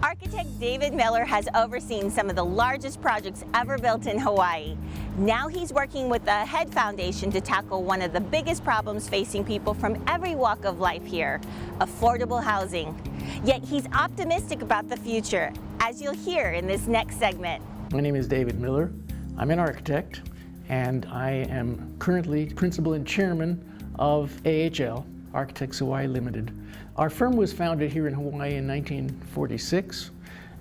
Architect David Miller has overseen some of the largest projects ever built in Hawaii. Now he's working with the AHED Foundation to tackle one of the biggest problems facing people from every walk of life here, affordable housing. Yet he's optimistic about the future, as you'll hear in this next segment. My name is David Miller. I'm an architect, and I am currently principal and chairman of AHL, Architects Hawaii Limited. Our firm was founded here in Hawaii in 1946,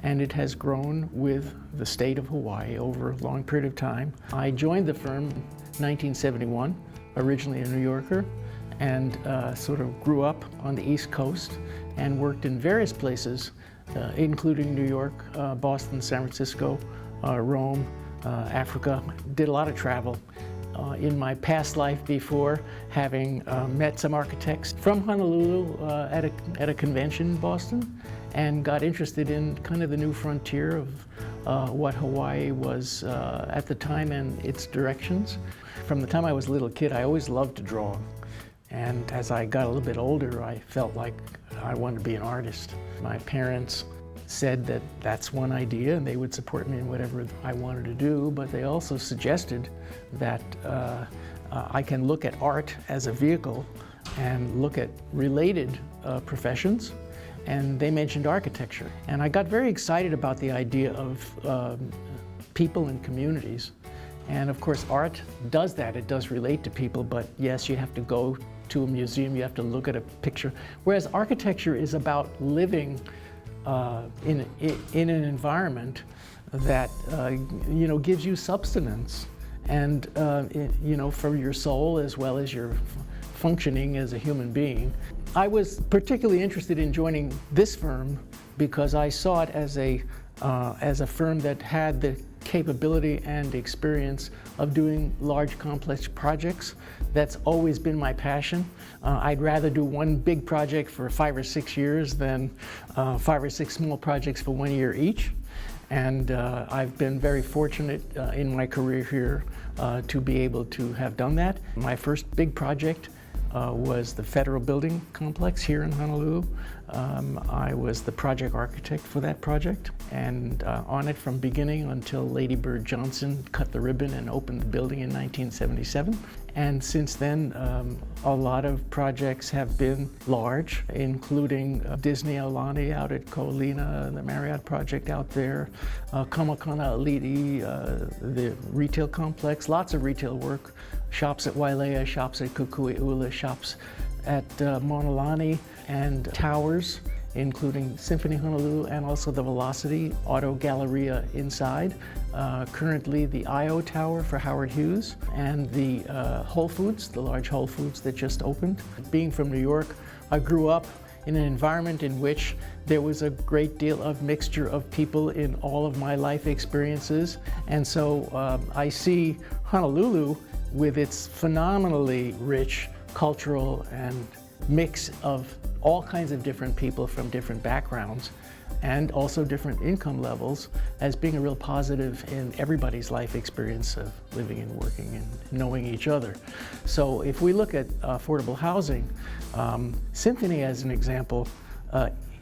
and it has grown with the state of Hawaii over a long period of time. I joined the firm in 1971, originally a New Yorker, and sort of grew up on the East Coast and worked in various places, including New York, Boston, San Francisco, Rome, Africa. Did a lot of travel. In my past life before, having met some architects from Honolulu at a convention in Boston, and got interested in kind of the new frontier of what Hawaii was at the time and its directions. From the time I was a little kid, I always loved to draw. And as I got a little bit older, I felt like I wanted to be an artist. My parents said that that's one idea and they would support me in whatever I wanted to do, but they also suggested that I can look at art as a vehicle and look at related professions, and they mentioned architecture. And I got very excited about the idea of people and communities. And of course art does that, it does relate to people, but yes, you have to go to a museum, you have to look at a picture, whereas architecture is about living in an environment that gives you substance and for your soul as well as your functioning as a human being. I was particularly interested in joining this firm because I saw it as a firm that had the capability and experience of doing large complex projects. That's always been my passion. I'd rather do one big project for 5 or 6 years than 5 or 6 small projects for 1 year each. And I've been very fortunate in my career here to be able to have done that. My first big project was the federal building complex here in Honolulu. I was the project architect for that project, and on it from beginning until Lady Bird Johnson cut the ribbon and opened the building in 1977. And since then, a lot of projects have been large, including Disney Aulani out at Ko'olina, the Marriott project out there, Kamakana Aliti, the retail complex, lots of retail work, shops at Wailea, shops at Kukui'ula, shops at Monolani, and towers, including Symphony Honolulu and also the Velocity Auto Galleria inside. Currently the IO Tower for Howard Hughes, and the Whole Foods, the large Whole Foods that just opened. Being from New York, I grew up in an environment in which there was a great deal of mixture of people in all of my life experiences. And so I see Honolulu with its phenomenally rich cultural and mix of all kinds of different people from different backgrounds and also different income levels as being a real positive in everybody's life experience of living and working and knowing each other. So if we look at affordable housing, Symphony as an example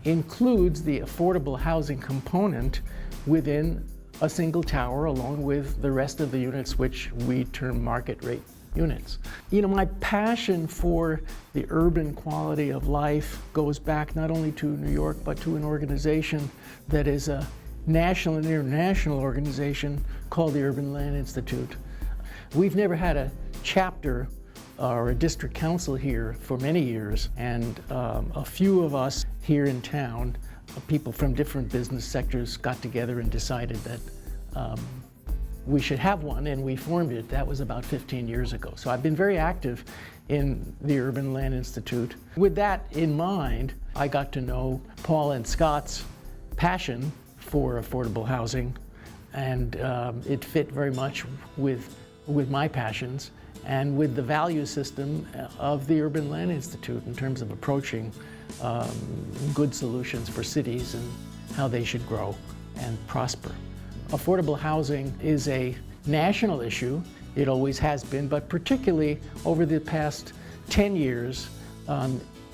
includes the affordable housing component within a single tower along with the rest of the units which we term market rate units. You know, my passion for the urban quality of life goes back not only to New York, but to an organization that is a national and international organization called the Urban Land Institute. We've never had a chapter or a district council here for many years, and a few of us here in town, people from different business sectors, got together and decided that we should have one, and we formed it. That was about 15 years ago. So I've been very active in the Urban Land Institute. With that in mind, I got to know Paul and Scott's passion for affordable housing, and it fit very much with my passions and with the value system of the Urban Land Institute in terms of approaching good solutions for cities and how they should grow and prosper. Affordable housing is a national issue. It always has been, but particularly over the past 10 years,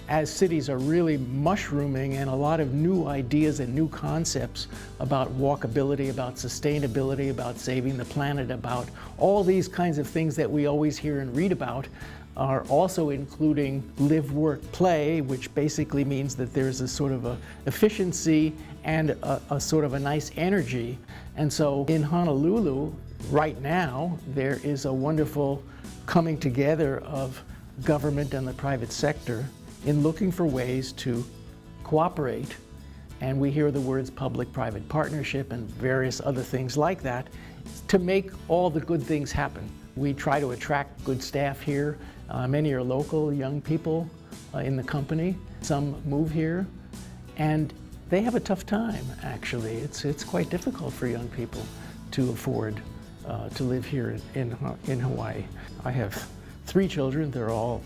as cities are really mushrooming and a lot of new ideas and new concepts about walkability, about sustainability, about saving the planet, about all these kinds of things that we always hear and read about, are also including live, work, play, which basically means that there's a sort of a efficiency and a sort of a nice energy. And so in Honolulu, right now, there is a wonderful coming together of government and the private sector in looking for ways to cooperate. And we hear the words public-private partnership and various other things like that to make all the good things happen. We try to attract good staff here. Many are local young people in the company. Some move here, and they have a tough time, actually. It's quite difficult for young people to afford to live here in Hawaii. I have 3 children. They're all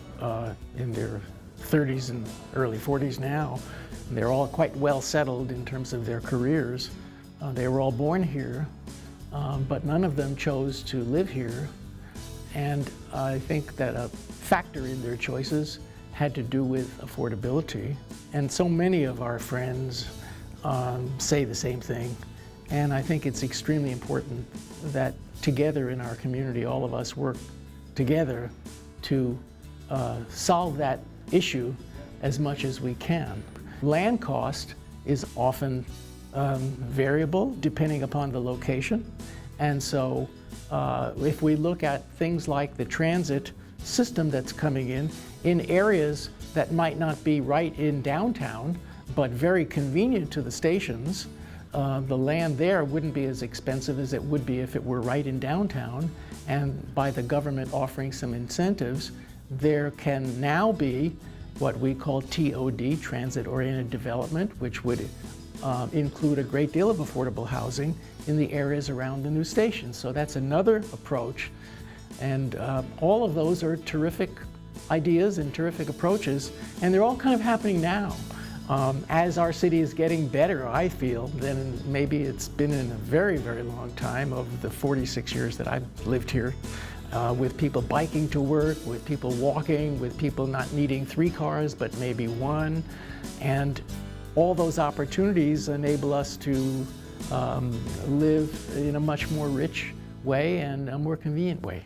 in their 30s and early 40s now. They're all quite well settled in terms of their careers. They were all born here, but none of them chose to live here. And I think that a factor in their choices had to do with affordability. And so many of our friends say the same thing. And I think it's extremely important that together in our community, all of us work together to solve that issue as much as we can. Land cost is often variable depending upon the location. And so if we look at things like the transit system that's coming in areas that might not be right in downtown, but very convenient to the stations, the land there wouldn't be as expensive as it would be if it were right in downtown. And by the government offering some incentives, there can now be what we call TOD, transit-oriented development, which would include a great deal of affordable housing in the areas around the new station. So that's another approach. And all of those are terrific ideas and terrific approaches, and they're all kind of happening now. As our city is getting better, I feel, than maybe it's been in a very, very long time of the 46 years that I've lived here, with people biking to work, with people walking, with people not needing 3 cars, but maybe 1. And all those opportunities enable us to live in a much more rich way and a more convenient way.